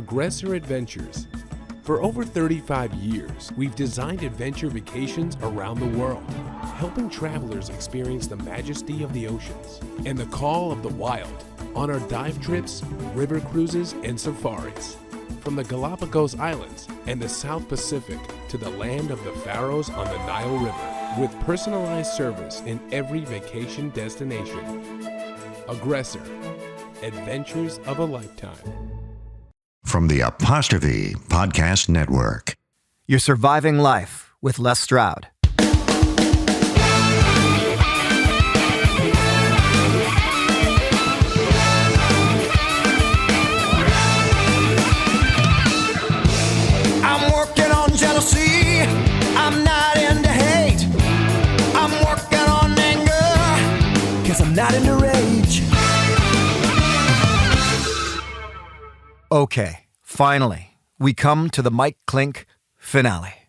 Aggressor Adventures. For over 35 years, we've designed adventure vacations around the world, helping travelers experience the majesty of the oceans and the call of the wild on our dive trips, river cruises, and safaris. From the Galapagos Islands and the South Pacific to the land of the Faroes on the Nile River, with personalized service in every vacation destination. Aggressor, Adventures of a Lifetime. From the Apostrophe Podcast Network. You're surviving life with Les Stroud. I'm working on jealousy. I'm not into hate. I'm working on anger, 'cause I'm not into rage. Okay, finally, we come to the Mike Clink finale,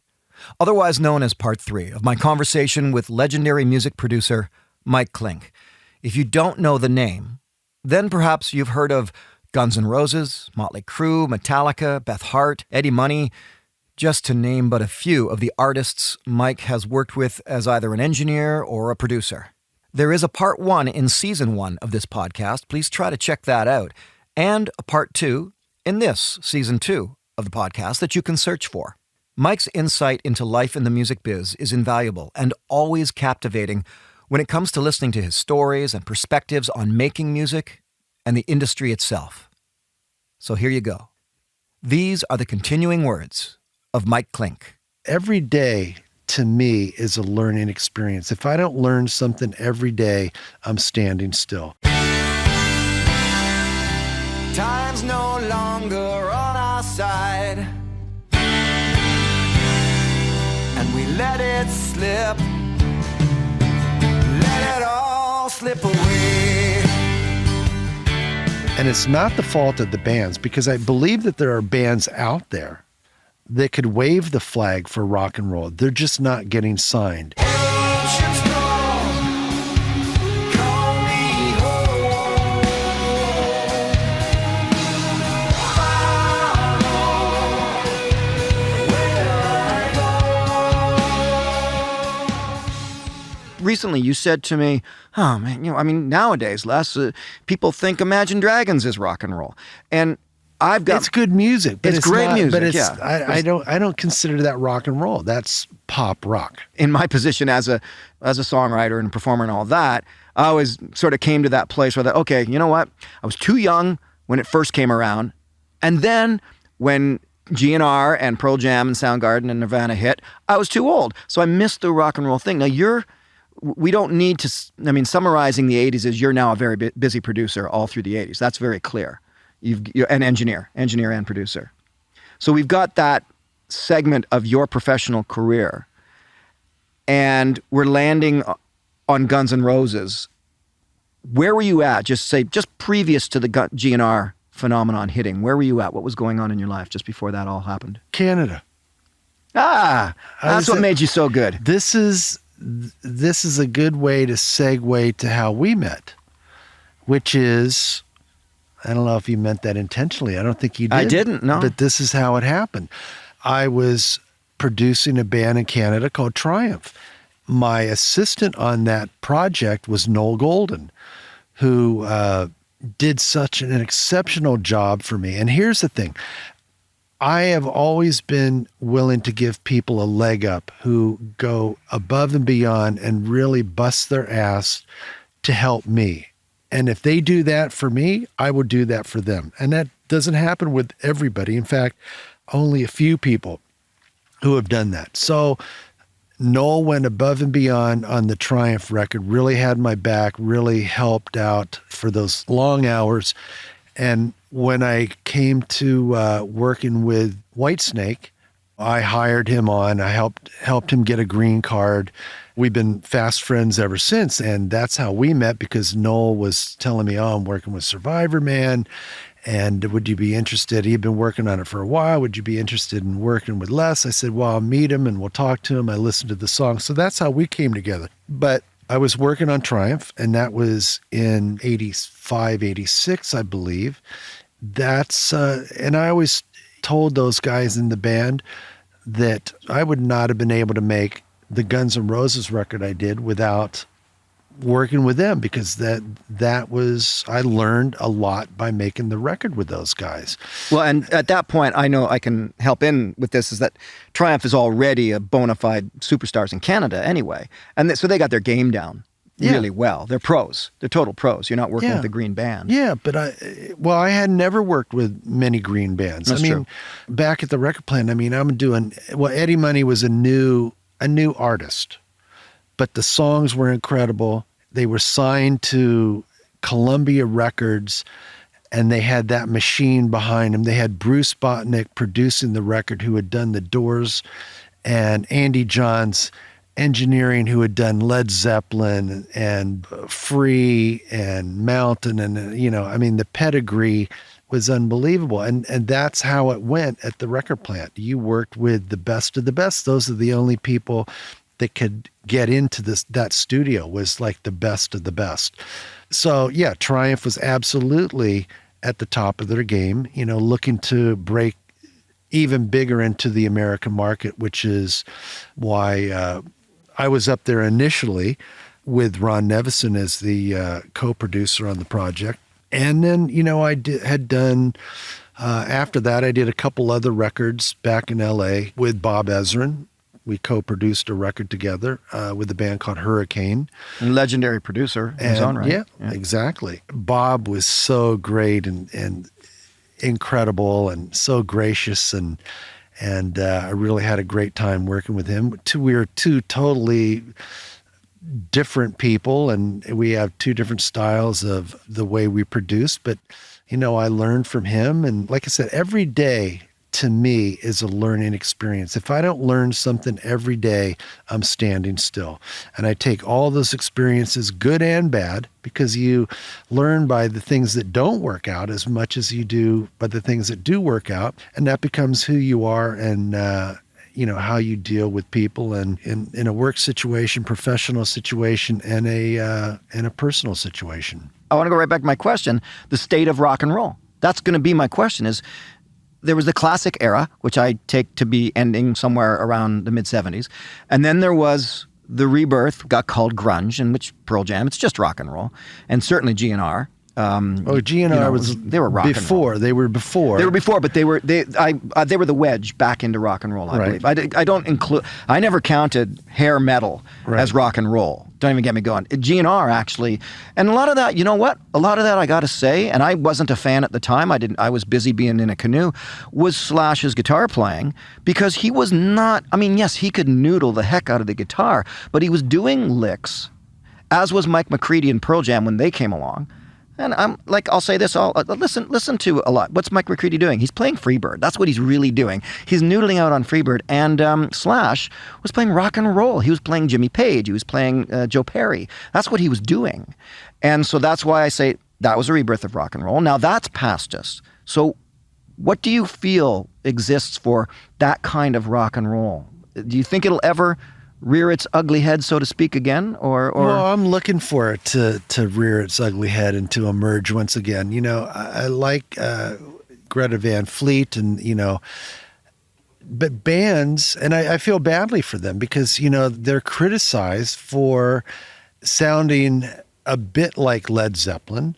otherwise known as part 3 of my conversation with legendary music producer Mike Clink. If you don't know the name, then perhaps you've heard of Guns N' Roses, Motley Crue, Metallica, Beth Hart, Eddie Money, just to name but a few of the artists Mike has worked with as either an engineer or a producer. There is a part 1 in season 1 of this podcast. Please try to check that out. And a part 2 in this season 2 of the podcast that you can search for. Mike's insight into life in the music biz is invaluable and always captivating when it comes to listening to his stories and perspectives on making music and the industry itself. So here you go. These are the continuing words of Mike Clink. Every day, to me, is a learning experience. If I don't learn something every day, I'm standing still. Time's no longer on our side, and we let it slip. Let it all slip away. And it's not the fault of the bands, because I believe that there are bands out there that could wave the flag for rock and roll. They're just not getting signed. Ocean storm, call me home. Follow where I go. Recently, you said to me, oh man, nowadays, Les, people think Imagine Dragons is rock and roll. And I've got... It's good music, but it's great not, music, but it's, yeah. I don't consider that rock and roll. That's pop rock. In my position as a songwriter and performer and all that, I always sort of came to that place where okay, you know what? I was too young when it first came around. And then when GNR and Pearl Jam and Soundgarden and Nirvana hit, I was too old. So I missed the rock and roll thing. Now we don't need to, summarizing the 80s is you're now a very busy producer all through the 80s. That's very clear. You're an engineer and producer. So we've got that segment of your professional career, and we're landing on Guns N' Roses. Where were you at? Just previous to the GNR phenomenon hitting, where were you at? What was going on in your life just before that all happened? Canada. That's what made you so good. This is a good way to segue to how we met, which is... I don't know if you meant that intentionally. I don't think you did. I didn't, no. But this is how it happened. I was producing a band in Canada called Triumph. My assistant on that project was Noel Golden, who did such an exceptional job for me. And here's the thing. I have always been willing to give people a leg up who go above and beyond and really bust their ass to help me. And if they do that for me, I would do that for them. And that doesn't happen with everybody. In fact, only a few people who have done that. So Noel went above and beyond on the Triumph record, really had my back, really helped out for those long hours. And when I came to working with Whitesnake, I hired him on. I helped him get a green card. We've been fast friends ever since, and that's how we met, because Noel was telling me, I'm working with Survivorman, and would you be interested? He'd been working on it for a while. Would you be interested in working with Les? I said, well, I'll meet him and we'll talk to him. I listened to the song. So that's how we came together. But I was working on Triumph, and that was in 85, 86, I believe. that's, and I always told those guys in the band that I would not have been able to make the Guns N' Roses record I did without working with them, because that was, I learned a lot by making the record with those guys. Well, and at that point, I know I can help in with this, is that Triumph is already a bona fide superstars in Canada anyway. And so they got their game down really well. They're pros. They're total pros. You're not working with a green band. Yeah, but I had never worked with many green bands. That's true. Back at the record plant, I'm doing, Eddie Money was a new artist, but the songs were incredible. They were signed to Columbia Records, and they had that machine behind them. They had Bruce Botnick producing the record, who had done The Doors, and Andy Johns engineering, who had done Led Zeppelin and Free and Mountain. And, the pedigree was unbelievable. And that's how it went at the record plant. You worked with the best of the best. Those are the only people that could get into that studio, was like the best of the best. So yeah, Triumph was absolutely at the top of their game, looking to break even bigger into the American market, which is why I was up there initially with Ron Nevison as the co-producer on the project. And then, had done, after that, I did a couple other records back in LA with Bob Ezrin. We co-produced a record together with a band called Hurricane. And legendary producer in his own right. Yeah, exactly. Bob was so great and incredible and so gracious, and I really had a great time working with him. We were two totally different people, and we have two different styles of the way we produce. But, I learned from him. And like I said, every day to me is a learning experience. If I don't learn something every day, I'm standing still. And I take all those experiences, good and bad, because you learn by the things that don't work out as much as you do by the things that do work out. And that becomes who you are, and how you deal with people, and in a work situation, professional situation, and a personal situation. I want to go right back to my question, the state of rock and roll. That's going to be my question, is there was the classic era, which I take to be ending somewhere around the mid-'70s. And then there was the rebirth, got called grunge, in which Pearl Jam, it's just rock and roll. And certainly GNR. GNR they were rock before. And roll. They were before, but they were the wedge back into rock and roll, I believe. I never counted hair metal as rock and roll. Don't even get me going. GNR actually, and a lot of that, a lot of that, I got to say, and I wasn't a fan at the time. I was busy being in a canoe, was Slash's guitar playing, because he was not, yes, he could noodle the heck out of the guitar, but he was doing licks, as was Mike McCready and Pearl Jam when they came along. And I'm like, I'll say this, listen to a lot. What's Mike McCready doing? He's playing Freebird. That's what he's really doing. He's noodling out on Freebird. And Slash was playing rock and roll. He was playing Jimmy Page. He was playing Joe Perry. That's what he was doing. And so that's why I say that was a rebirth of rock and roll. Now that's past us. So what do you feel exists for that kind of rock and roll? Do you think it'll ever rear its ugly head, so to speak, again? Or Well, I'm looking for it to rear its ugly head and to emerge once again. I like Greta Van Fleet, and, but bands, and I feel badly for them, because, they're criticized for sounding a bit like Led Zeppelin.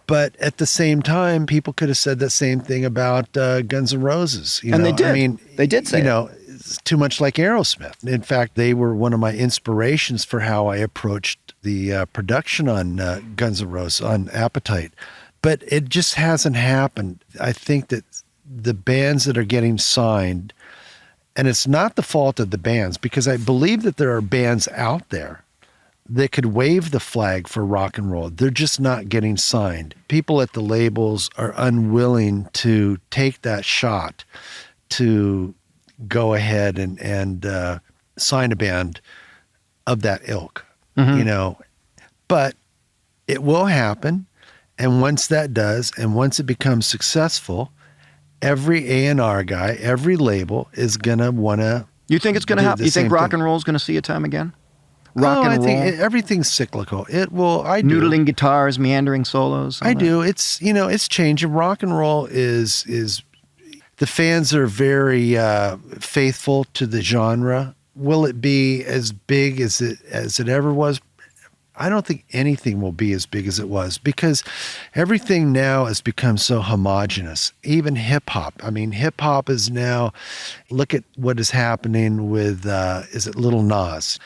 But at the same time, people could have said the same thing about Guns N' Roses. They did. They did say it's too much like Aerosmith. In fact, they were one of my inspirations for how I approached the production on Guns N' Roses, on Appetite. But it just hasn't happened. I think that the bands that are getting signed, and it's not the fault of the bands, because I believe that there are bands out there that could wave the flag for rock and roll. They're just not getting signed. People at the labels are unwilling to take that shot to go ahead and sign a band of that ilk, But it will happen. And once that does, and once it becomes successful, every A&R guy, every label is going to want to. You think it's going to happen? You think rock and roll is going to see a time again? rock and I roll? think everything's cyclical. I do. Noodling guitars, meandering solos. all I that? do. It's changing. Rock and roll is the fans are very faithful to the genre. Will it be as big as it ever was? I don't think anything will be as big as it was, because everything now has become so homogenous. Even hip hop. I mean, hip hop is now, look at what is happening with, is it Lil Nas?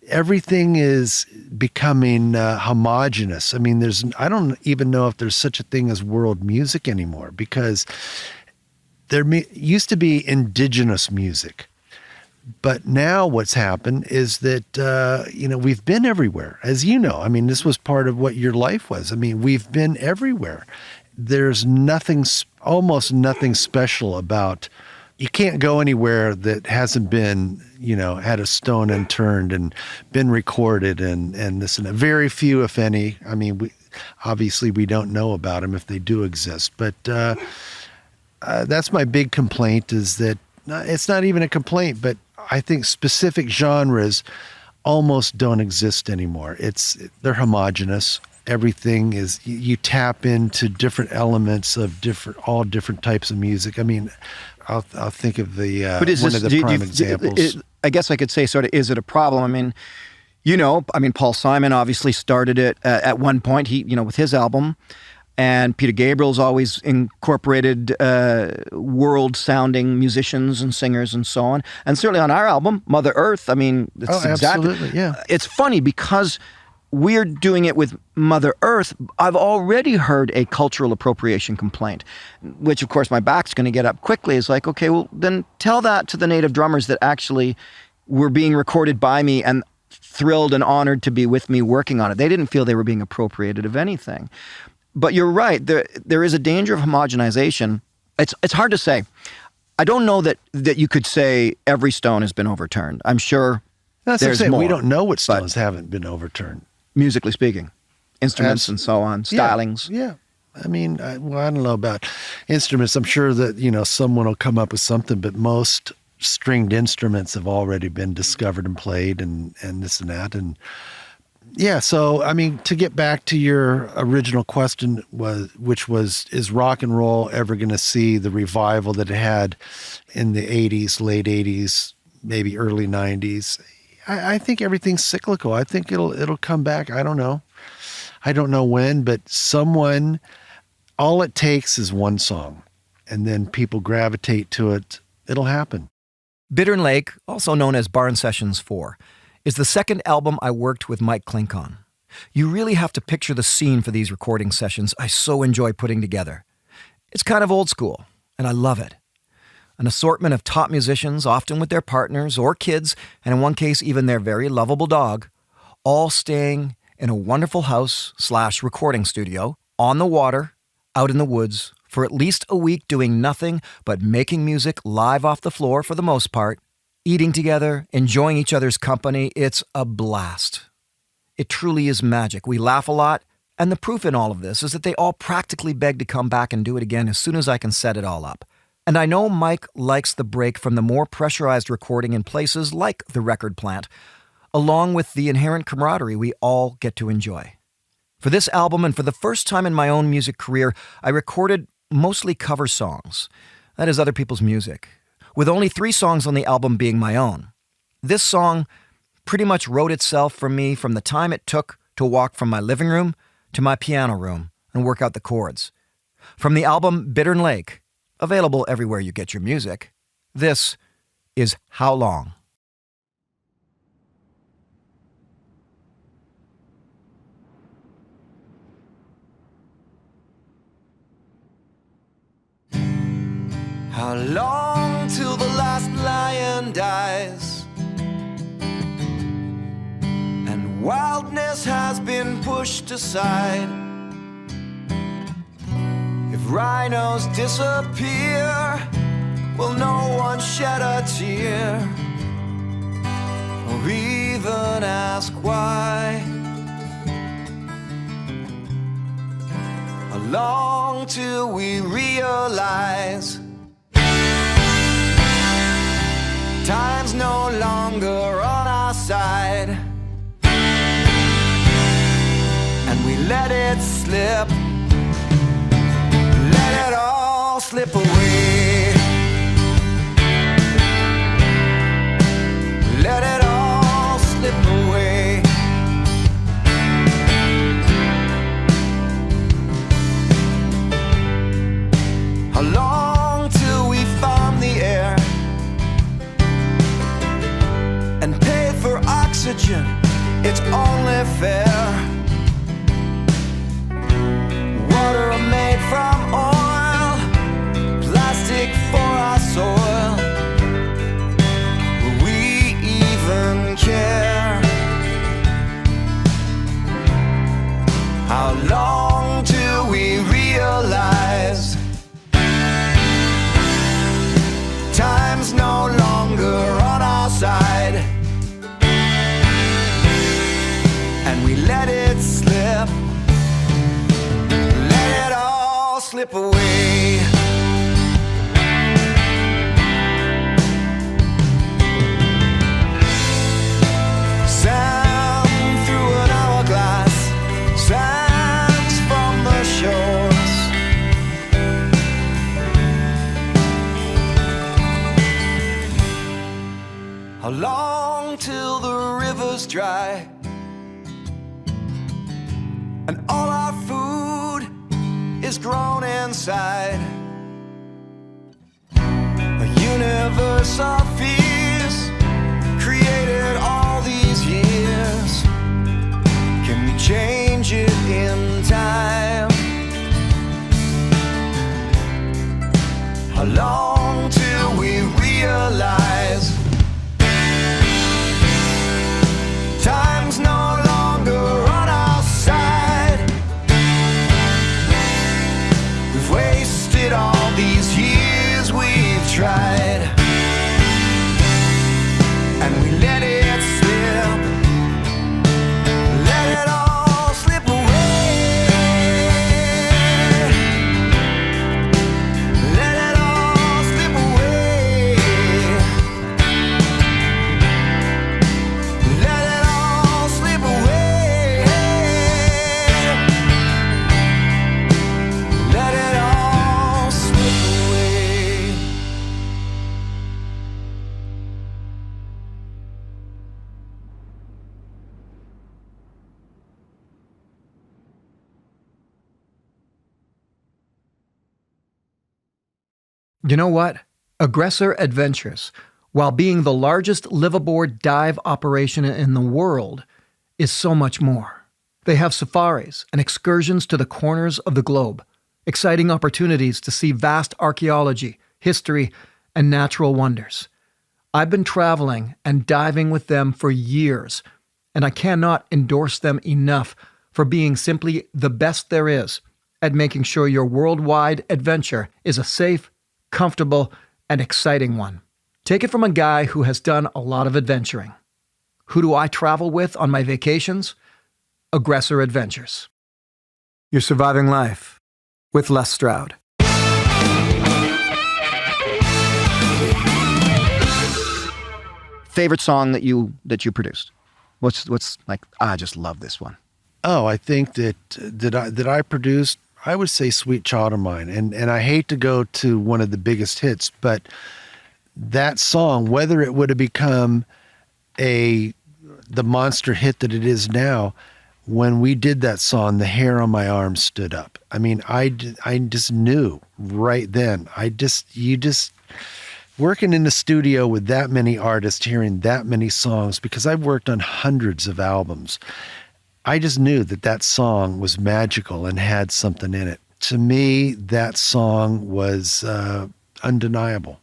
Everything is becoming homogenous. I mean, I don't even know if there's such a thing as world music anymore, because there used to be indigenous music. But now what's happened is that, we've been everywhere, as you know. I mean, this was part of what your life was. I mean, we've been everywhere. There's almost nothing special about, you can't go anywhere that hasn't been, had a stone unturned and been recorded and this and that. Very few, if any. I mean, obviously we don't know about them if they do exist. But that's my big complaint, is that it's not even a complaint, but I think specific genres almost don't exist anymore. They're homogenous. Everything is, you tap into different elements of all different types of music. I mean, I'll think of one of the prime examples. I guess I could say, sort of, is it a problem? I mean, Paul Simon obviously started it at one point. He, with his album. And Peter Gabriel's always incorporated world-sounding musicians and singers and so on. And certainly on our album, Mother Earth, I mean, absolutely, yeah. It's funny because we're doing it with Mother Earth. I've already heard a cultural appropriation complaint, which, of course, my back's going to get up quickly. It's like, okay, well, then tell that to the native drummers that actually were being recorded by me and thrilled and honored to be with me working on it. They didn't feel they were being appropriated of anything. But you're right. There is a danger of homogenization. It's hard to say. I don't know that you could say every stone has been overturned. I'm sure there's more. We don't know what stones haven't been overturned. Musically speaking, instruments and so on, stylings. Yeah. I mean, I don't know about instruments. I'm sure that, someone will come up with something, but most stringed instruments have already been discovered and played and this and that. And yeah, so, I mean, to get back to your original question, which was, is rock and roll ever going to see the revival that it had in the 80s, late 80s, maybe early 90s? I think everything's cyclical. I think it'll come back. I don't know. I don't know when, but all it takes is one song, and then people gravitate to it. It'll happen. Bittern Lake, also known as Barn Sessions 4, is the second album I worked with Mike Clink on. You really have to picture the scene for these recording sessions I so enjoy putting together. It's kind of old school, and I love it. An assortment of top musicians, often with their partners or kids, and in one case even their very lovable dog, all staying in a wonderful house/recording studio, on the water, out in the woods, for at least a week doing nothing but making music live off the floor for the most part, eating together, enjoying each other's company. It's a blast. It truly is magic. We laugh a lot, and the proof in all of this is that they all practically beg to come back and do it again as soon as I can set it all up. And I know Mike likes the break from the more pressurized recording in places like the record plant, along with the inherent camaraderie we all get to enjoy. For this album, and for the first time in my own music career, I recorded mostly cover songs. That is other people's music, with only 3 songs on the album being my own. This song pretty much wrote itself for me from the time it took to walk from my living room to my piano room and work out the chords. From the album Bittern Lake, available everywhere you get your music, this is How Long? How long till the last lion dies and wildness has been pushed aside? If rhinos disappear, will no one shed a tear or even ask why? How long till we realize time's no longer on our side? let it slip. Let it all slip away. Let it all slip away. How long till we farm the air and pay for oxygen? It's only fair. Water made from oil, plastic for our soil. Will we even care? How long till we realize time's no longer on our side, and we let it slip, let it all slip away. Sand through an hourglass, sands from the shores. How long till the river's dry and all our food is grown inside? A universe of fears created all these years. Can we change it in time? How long till we realize time's no longer on our side? We've wasted all these years we've tried, and we let it slip, let it all slip away. Let it all slip away. Let it all slip away. Let it all slip away. You know what? Aggressor Adventures, while being the largest liveaboard dive operation in the world, is so much more. They have safaris and excursions to the corners of the globe, exciting opportunities to see vast archaeology, history, and natural wonders. I've been traveling and diving with them for years, and I cannot endorse them enough for being simply the best there is at making sure your worldwide adventure is a safe, comfortable, and exciting one. Take it from a guy who has done a lot of adventuring. Who do I travel with on my vacations? Aggressor Adventures. You're surviving life with Les Stroud. Favorite song that you produced? What's like? I just love this one. Oh, I think that I produced, I would say Sweet Child of Mine. And I hate to go to one of the biggest hits, but that song, whether it would have become the monster hit that it is now, when we did that song, the hair on my arm stood up. I mean, I just knew right then. You just working in the studio with that many artists, hearing that many songs, because I've worked on hundreds of albums, I just knew that song was magical and had something in it. To me, that song was undeniable.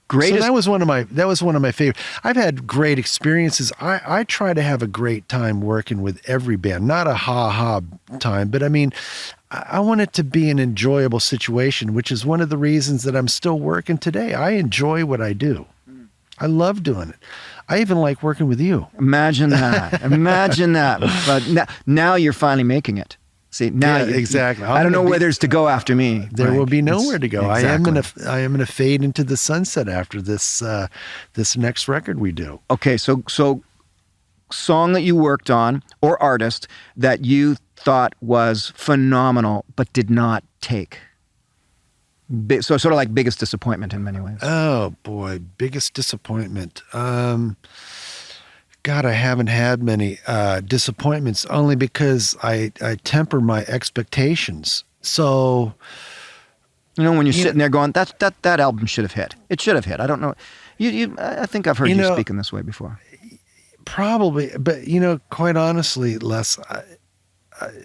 Greatest. So that was one of my favorite. I've had great experiences. I try to have a great time working with every band, not a ha-ha time, but I mean, I want it to be an enjoyable situation, which is one of the reasons that I'm still working today. I enjoy what I do. I love doing it. I even like working with you. Imagine that. Imagine that. But now you're finally making it. See, now exactly. I don't know where there's to go after me. There will be nowhere to go. Exactly. I am gonna fade into the sunset after this next record we do. Okay, so song that you worked on or artist that you thought was phenomenal but did not take? So sort of like biggest disappointment in many ways. Oh boy, biggest disappointment. God, I haven't had many disappointments, only because I temper my expectations. So, When you're sitting there going, that album should have hit. It should have hit. I don't know. I think I've heard you speak in this way before. Probably, but quite honestly, Les,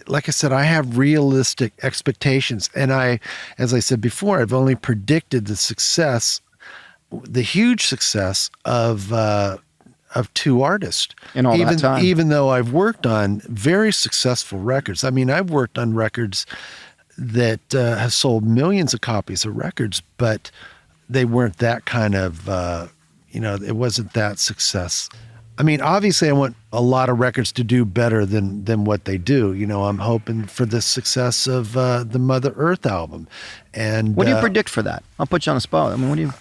like I said, I have realistic expectations, and as I said before, I've only predicted the huge success of two artists. In all that time. Even though I've worked on very successful records. I mean, I've worked on records that have sold millions of copies of records, but they weren't that kind of, it wasn't that success. I mean, obviously, I want a lot of records to do better than what they do. I'm hoping for the success of the Mother Earth album. And what do you predict for that? I'll put you on the spot. I mean, what do you?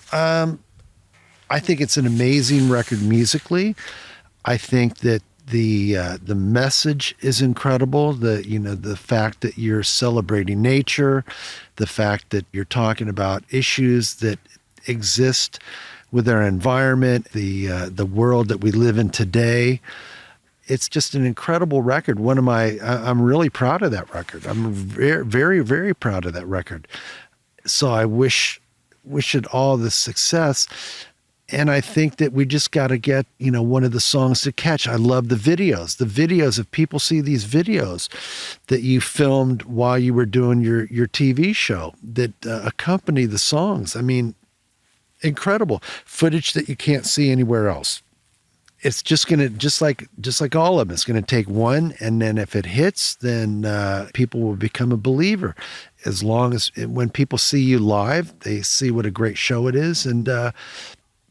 I think it's an amazing record musically. I think that the message is incredible. The fact that you're celebrating nature, the fact that you're talking about issues that exist with our environment, the world that we live in today. It's just an incredible record. I'm really proud of that record. I'm very, very, very proud of that record. So I wish it all the success. And I think that we just got to get, one of the songs to catch. I love the videos. The videos, if people see these videos that you filmed while you were doing your TV show that accompany the songs, I mean, incredible footage that you can't see anywhere else. It's just like all of them, it's gonna take one, and then if it hits, then people will become a believer. As long as when people see you live, they see what a great show it is, and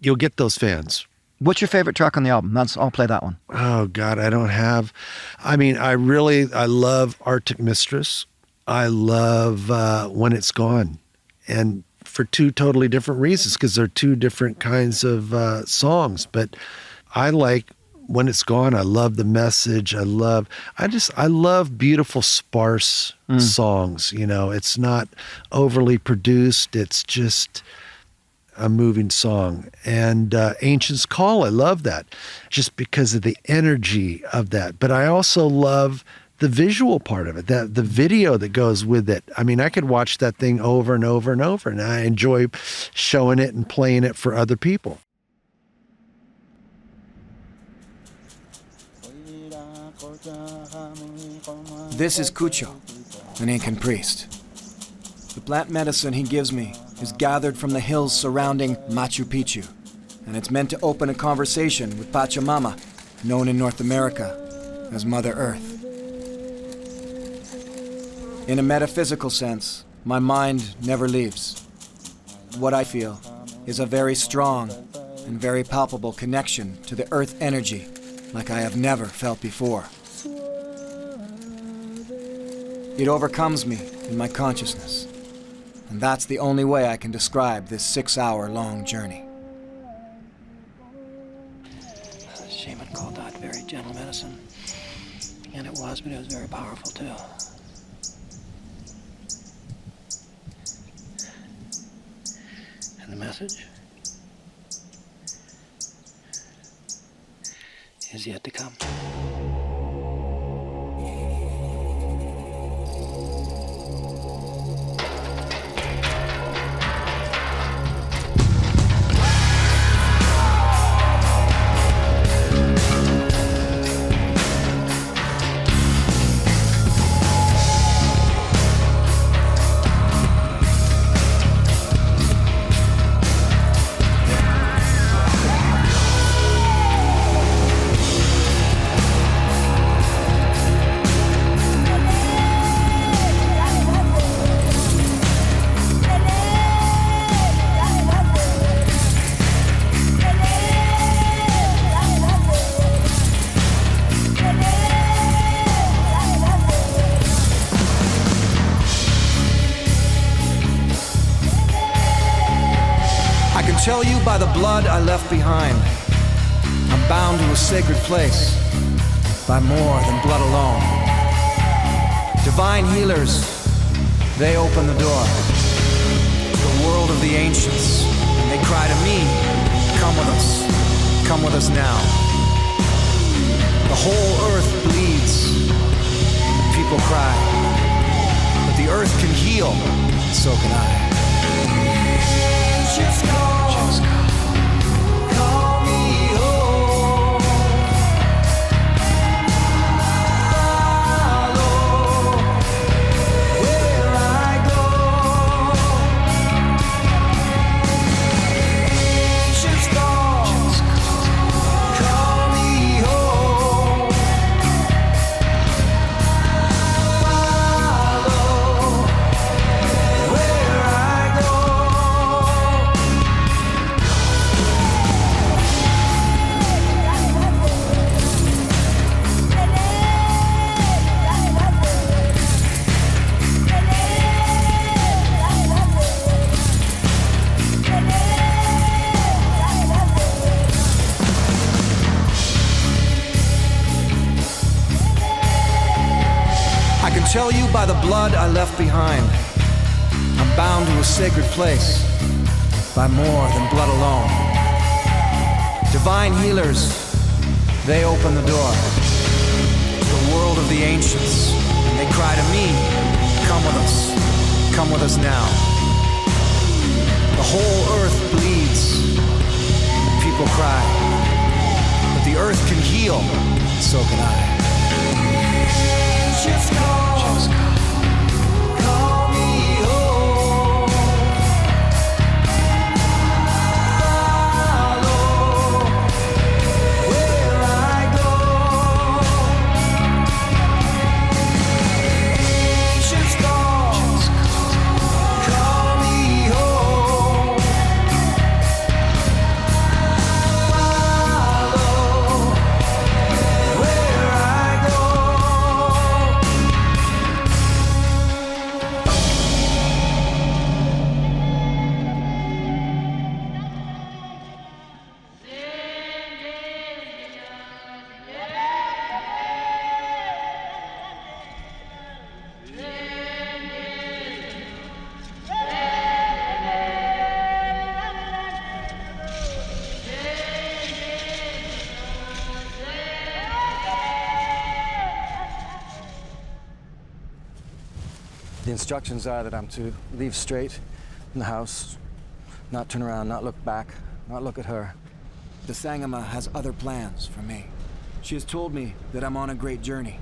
you'll get those fans. What's your favorite track on the album? I'll play that one. Oh God, I don't have. I mean, I love Arctic Mistress. I love When It's Gone, and for two totally different reasons, because they're two different kinds of songs. But I like When It's Gone. I love the message. I love beautiful, sparse songs. It's not overly produced. It's just a moving song. And Ancient's Call, I love that just because of the energy of that. But I also love the visual part of it, the video that goes with it. I mean, I could watch that thing over and over and over, and I enjoy showing it and playing it for other people. This is Cucho, an Incan priest. The plant medicine he gives me is gathered from the hills surrounding Machu Picchu, and it's meant to open a conversation with Pachamama, known in North America as Mother Earth. In a metaphysical sense, my mind never leaves. What I feel is a very strong and very palpable connection to the earth energy like I have never felt before. It overcomes me in my consciousness, and that's the only way I can describe this 6-hour-long journey. The shaman called that very gentle medicine, and it was, but it was very powerful too. And the message is yet to come. Tell you by the blood I left behind, I'm bound to a sacred place, by more than blood alone. Divine healers, they open the door. The world of the ancients, and they cry to me, come with us now. The whole earth bleeds, people cry, but the earth can heal, and so can I. Just call me home. Follow where I go. Just call me home. Follow where I go. I can tell you by the blood I left behind, I'm bound to a sacred place by more than blood alone. Divine healers, they open the door. The world of the ancients, and they cry to me, come with us now. The whole earth bleeds, people cry, but the earth can heal, and so can I. Just call me home. Follow where I go. Just call me home. Follow where I go. The instructions are that I'm to leave straight in the house, not turn around, not look back, not look at her. The Sangama has other plans for me. She has told me that I'm on a great journey,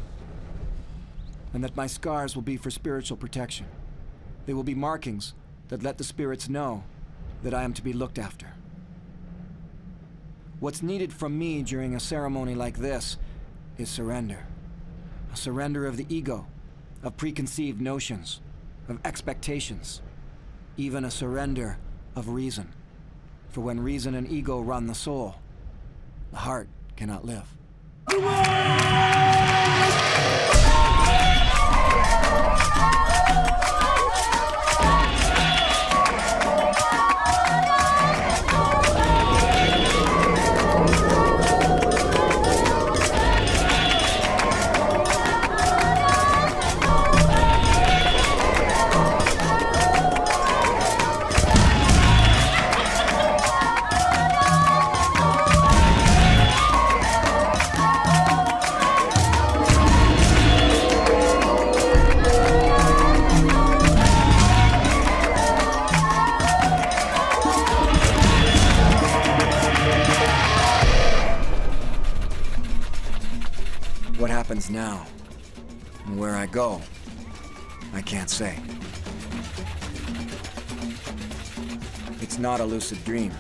and that my scars will be for spiritual protection. They will be markings that let the spirits know that I am to be looked after. What's needed from me during a ceremony like this is surrender. A surrender of the ego, of preconceived notions, of expectations, even a surrender of reason. For when reason and ego run the soul, the heart cannot live. What happens now, and where I go, I can't say. It's not a lucid dream,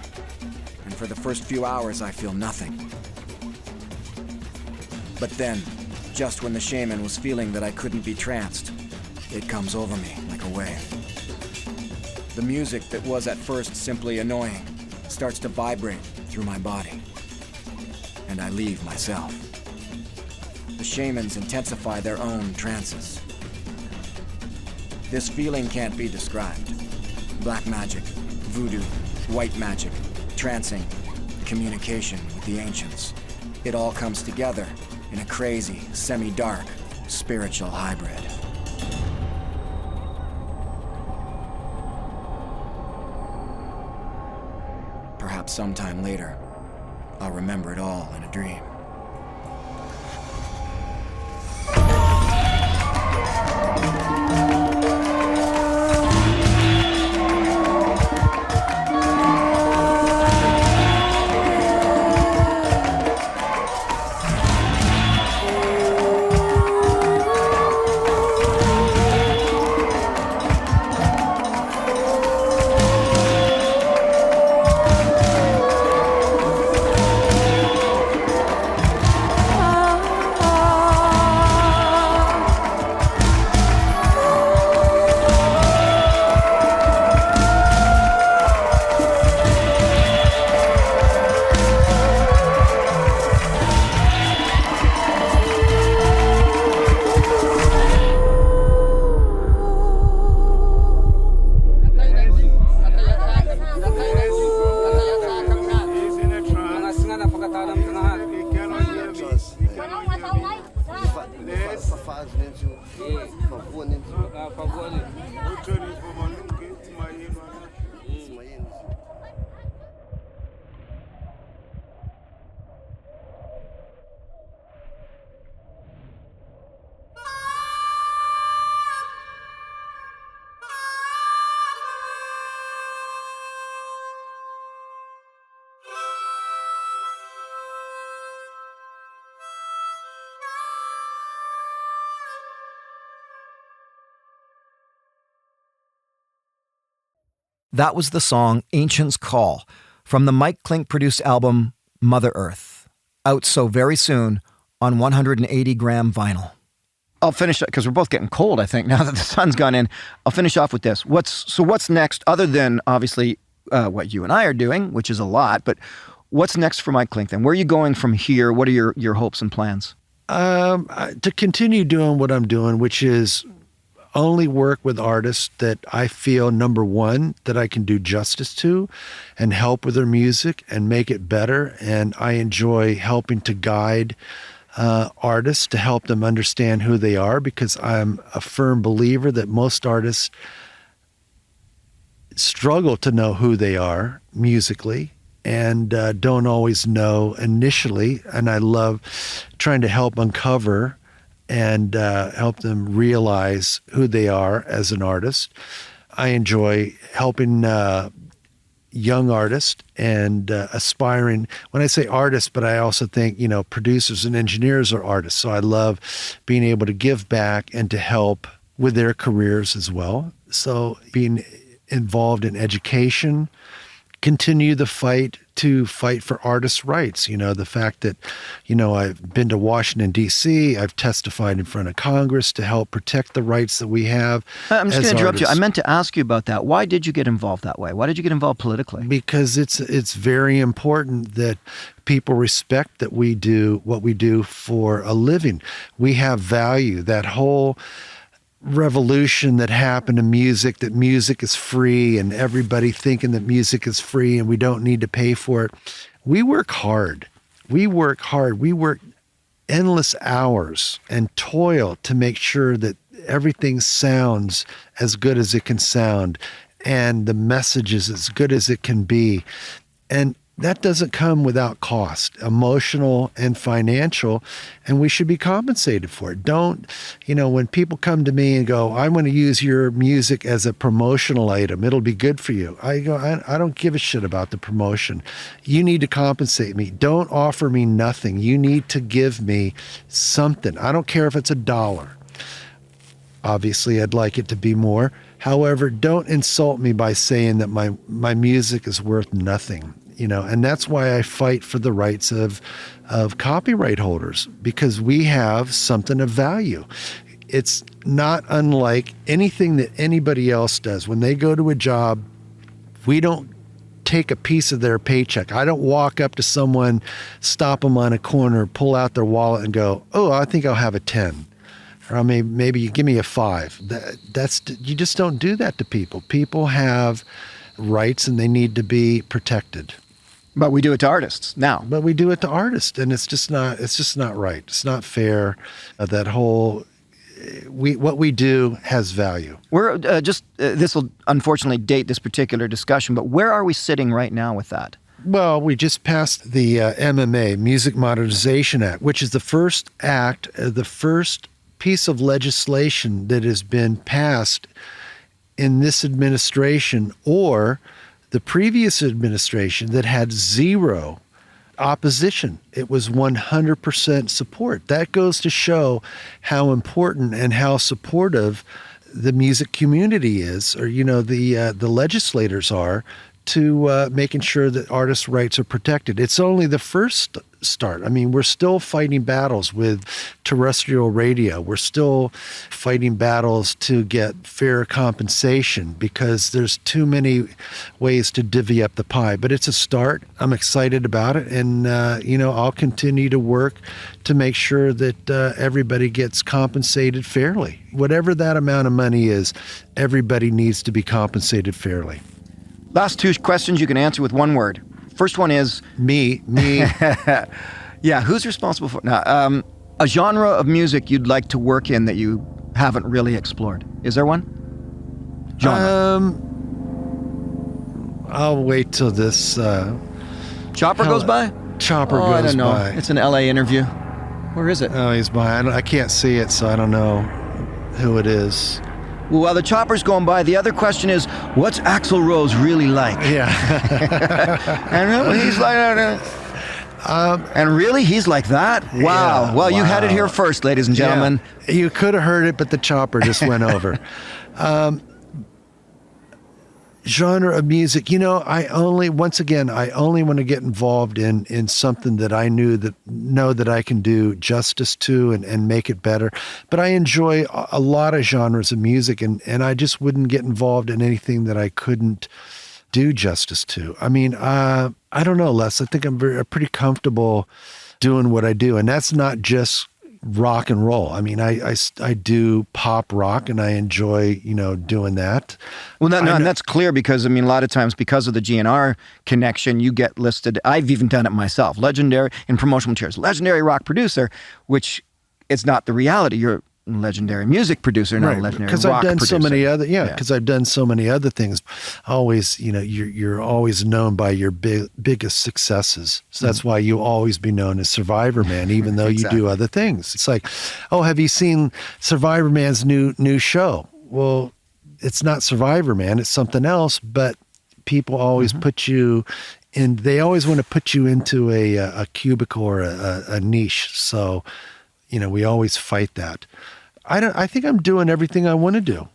and for the first few hours I feel nothing. But then, just when the shaman was feeling that I couldn't be tranced, it comes over me like a wave. The music that was at first simply annoying starts to vibrate through my body, and I leave myself. The shamans intensify their own trances. This feeling can't be described. Black magic, voodoo, white magic, trancing, communication with the ancients. It all comes together in a crazy, semi-dark, spiritual hybrid. Perhaps sometime later, I'll remember it all in a dream. That was the song Ancient's Call from the Mike Clink produced album Mother Earth, out so very soon on 180-gram vinyl. I'll finish because we're both getting cold, I think, now that the sun's gone in. I'll finish off with this. What's next, other than obviously what you and I are doing, which is a lot, but what's next for Mike Clink then? Where are you going from here? What are your hopes and plans? To continue doing what I'm doing, which is only work with artists that I feel, number one, that I can do justice to and help with their music and make it better. And I enjoy helping to guide artists to help them understand who they are, because I'm a firm believer that most artists struggle to know who they are musically and don't always know initially. And I love trying to help uncover and help them realize who they are as an artist. I enjoy helping young artists and aspiring, when I say artists, but I also think, producers and engineers are artists. So I love being able to give back and to help with their careers as well. So being involved in education, continue the fight for artists' rights. The fact that, I've been to Washington, D.C., I've testified in front of Congress to help protect the rights that we have. I'm just going to interrupt you. I artists. meant to ask you about that. Why did you get involved that way? Why did you get involved politically? Because it's very important that people respect that we do what we do for a living. We have value. That whole revolution that happened to music, that music is free and everybody thinking that music is free and we don't need to pay for it. We work hard. We work endless hours and toil to make sure that everything sounds as good as it can sound and the message is as good as it can be. And that doesn't come without cost, emotional and financial, and we should be compensated for it. When people come to me and go, I want to use your music as a promotional item, it'll be good for you. I go, I don't give a shit about the promotion. You need to compensate me. Don't offer me nothing. You need to give me something. I don't care if it's $1. Obviously, I'd like it to be more. However, don't insult me by saying that my music is worth nothing. And that's why I fight for the rights of copyright holders, because we have something of value. It's not unlike anything that anybody else does. When they go to a job, we don't take a piece of their paycheck. I don't walk up to someone, stop them on a corner, pull out their wallet and go, oh, I think I'll have a 10. Or maybe you give me a 5. You just don't do that to people. People have rights and they need to be protected. But we do it to artists now. But we do it to artists, and it's just not right. It's not fair. That whole what we do has value. We're this will unfortunately date this particular discussion, but where are we sitting right now with that? Well, we just passed the MMA, Music Modernization Act, which is the first act, the first piece of legislation that has been passed in this administration or the previous administration that had zero opposition. It was 100% support. That goes to show how important and how supportive the music community is, or the legislators are, to making sure that artists' rights are protected. It's only the first start. I mean, we're still fighting battles with terrestrial radio. We're still fighting battles to get fair compensation because there's too many ways to divvy up the pie. But it's a start. I'm excited about it. And, I'll continue to work to make sure that everybody gets compensated fairly. Whatever that amount of money is, everybody needs to be compensated fairly. Last two questions you can answer with one word. First one is... Me. Yeah, who's responsible for... Now, a genre of music you'd like to work in that you haven't really explored. Is there one? Genre. I'll wait till this... Chopper goes by? Chopper goes by. I don't know. It's an LA interview. Where is it? Oh, he's by. I can't see it, so I don't know who it is. Well, while the chopper's going by, the other question is, what's Axl Rose really like? Yeah. And he's like... and really, he's like that? Wow. Yeah, well, you had it here first, ladies and gentlemen. Yeah. You could have heard it, but the chopper just went over. Genre of music, I only want to get involved in something that I know that I can do justice to and make it better. But I enjoy a lot of genres of music, and I just wouldn't get involved in anything that I couldn't do justice to. I mean, I don't know, Les. I think I'm pretty comfortable doing what I do, and that's not just rock and roll. I mean, I do pop rock, and I enjoy, doing that. Well, and that's clear because, a lot of times because of the GNR connection, you get listed. I've even done it myself. Legendary in promotional materials, legendary rock producer, which it's not the reality. You're a legendary music producer, not a legendary rock producer. Because I've done so many other, because I've done so many other things. Always, you're always known by your biggest successes. So that's why you'll always be known as Survivorman, even though you do other things. It's like, oh, have you seen Survivorman's new show? Well, it's not Survivorman, it's something else, but people always put you in, they always want to put you into a cubicle or a niche. So, we always fight that. I think I'm doing everything I want to do.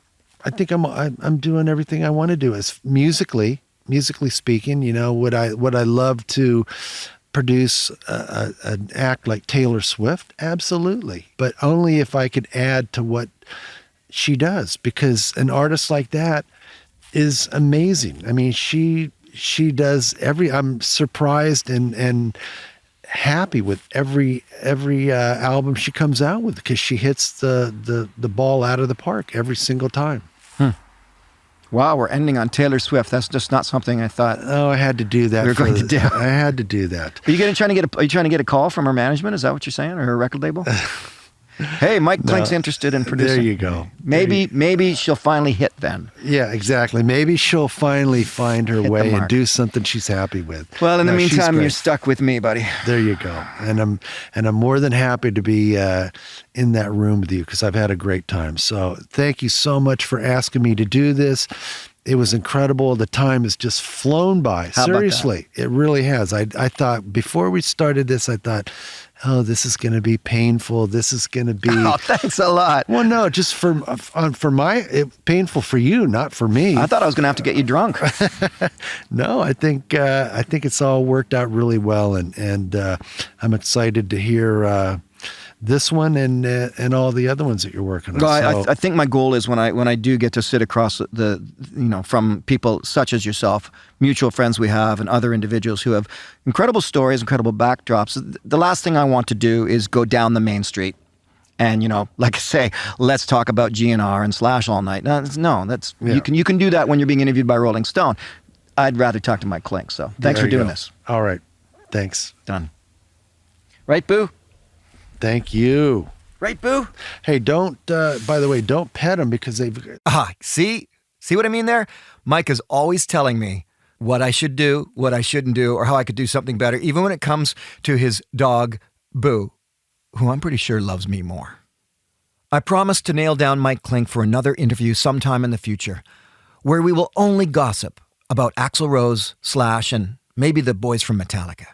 I think I'm doing everything I want to do as musically speaking. Would I love to produce an act like Taylor Swift? Absolutely, but only if I could add to what she does, because an artist like that is amazing. I mean, she does I'm surprised and happy with every album she comes out with, because she hits the ball out of the park every single time. Wow, we're ending on Taylor Swift. That's just not something I thought. Oh, I had to do that. We're going to do. I had to do that. Are you trying to get a call from her management? Is that what you're saying, or her record label? Hey, Mike Clink's interested in producing. There you go. Maybe she'll finally hit then. Yeah, exactly. Maybe she'll finally find her way and do something she's happy with. Well, in the meantime, you're stuck with me, buddy. There you go. And I'm more than happy to be in that room with you, because I've had a great time. So thank you so much for asking me to do this. It was incredible. The time has just flown by. Seriously, it really has. I thought before we started this, I thought, oh, this is going to be painful. This is going to be... Oh, thanks a lot. Well, no, just for painful for you, not for me. I thought I was going to have to get you drunk. No, I think it's all worked out really well, and I'm excited to hear this one and all the other ones that you're working on. Well, I think my goal is when I do get to sit across from people such as yourself, mutual friends we have, and other individuals who have incredible stories, incredible backdrops. The last thing I want to do is go down the main street and, like I say, let's talk about GNR and Slash all night. No, that's you can do that when you're being interviewed by Rolling Stone. I'd rather talk to Mike Clink. So thanks There for you doing go. this. All right. Thanks. Done. Right, Boo? Thank you. Right, Boo? Hey, by the way, don't pet them because they've. See what I mean there? Mike is always telling me what I should do, what I shouldn't do, or how I could do something better, even when it comes to his dog, Boo, who I'm pretty sure loves me more. I promised to nail down Mike Clink for another interview sometime in the future, where we will only gossip about Axl Rose, Slash, and maybe the boys from Metallica.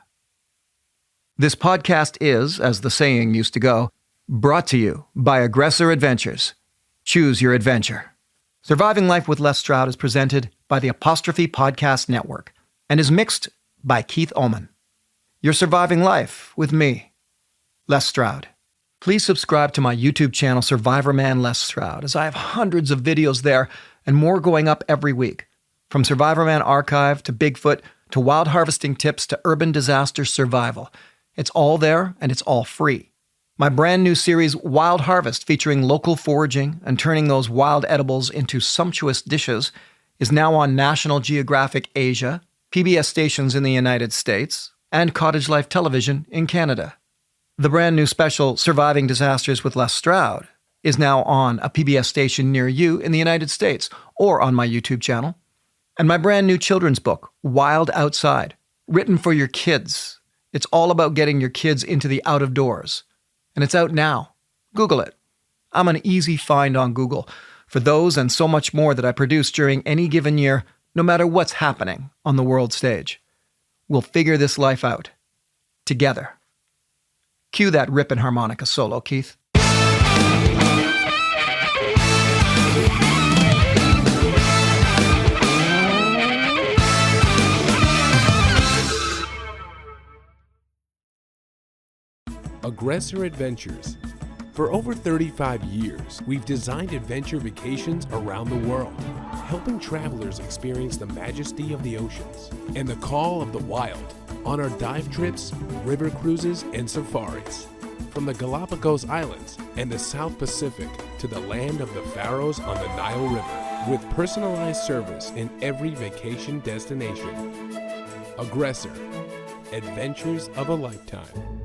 This podcast is, as the saying used to go, brought to you by Aggressor Adventures. Choose your adventure. Surviving Life with Les Stroud is presented by the Apostrophe Podcast Network and is mixed by Keith Ullman. You're surviving life with me, Les Stroud. Please subscribe to my YouTube channel, Survivorman Les Stroud, as I have hundreds of videos there and more going up every week. From Survivorman Archive to Bigfoot to wild harvesting tips to urban disaster survival. It's all there and it's all free. My brand new series, Wild Harvest, featuring local foraging and turning those wild edibles into sumptuous dishes, is now on National Geographic Asia, PBS stations in the United States, and Cottage Life Television in Canada. The brand new special, Surviving Disasters with Les Stroud, is now on a PBS station near you in the United States or on my YouTube channel. And my brand new children's book, Wild Outside, written for your kids. It's all about getting your kids into the out of doors. And it's out now. Google it. I'm an easy find on Google for those and so much more that I produce during any given year, no matter what's happening on the world stage. We'll figure this life out. Together. Cue that rippin' harmonica solo, Keith. Aggressor Adventures. For over 35 years, we've designed adventure vacations around the world, helping travelers experience the majesty of the oceans and the call of the wild on our dive trips, river cruises, and safaris. From the Galapagos Islands and the South Pacific to the land of the Faroes on the Nile River, with personalized service in every vacation destination. Aggressor. Adventures of a lifetime.